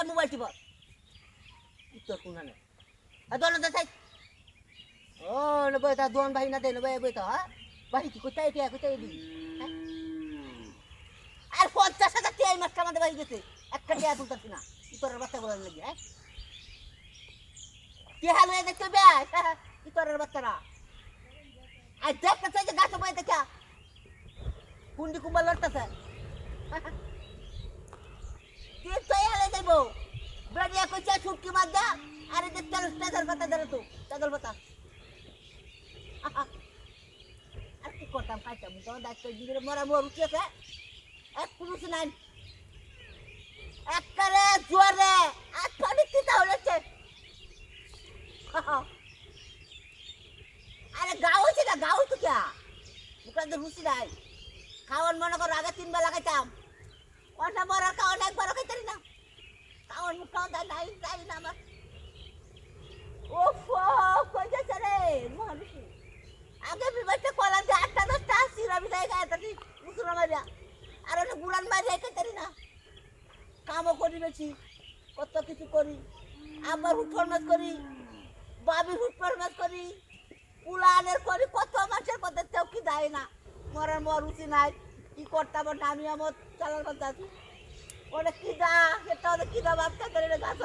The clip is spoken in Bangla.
এটা মোবাইল টিপ উত্তর কোনা না দোন দেখাই ও নবে তা দোন ভাই না দে নবে বইতা হ্যাঁ ভাই কি কোথায় এটা কোথায় দি আর 50,000 টাকা এই মাসটা আমাদের বাড়ি গেছে একটা টাকা তুলতাছি না ইতরের বাচ্চা বলার লাগি হ্যাঁ কি হাল হয়ে দেখতে বে ইতরের বাচ্চারা আর দেখতে চাই যে গাছ বই দেখা কুন্ডি কুম্বাল লড়তেছে তুই তো হালে যাইব বেড়িয়া কইছে ছুটকি মার দা আরে যে তেল পাতা ধরে তো তেল পাতা আর কি করতাম খাইতাম তো দায়িত্ব দিলে মরা মর উঠেছে এক পুরুষ নাই একবারে জোরে আর পানি দিতে হলেছে আরে গাও হচ্ছে না গাও তো কে বুকান তো রুচি নাই খাওয়ান মনে করো আগে 3 বেলা খাইতাম ওটা বড় খাওয়ান একবার খাইতারি না খাওয়ান মুখ খাওয়া নাই না আমার ওফ কই যাচ্ছে রে মানুষ আগে বিবাহটা কলাম যে 8-10টা সিরা বিলাই খাইতাছি মুসুরা মারিয়া আর ওটা গুলান মারিয়া খাইতারি না কামও করি বেশি কত কিছু করি আবার হুটফরমাস করি বাবি হুটফরমাস করি পুলানের করি কত মাসের কত কেউ কি দেয় না মরার মরুচি নাই কি করতাম আমি আমার চালার কথা ওটা কি দা সেটা কি দা বাচ্চা করে গাছ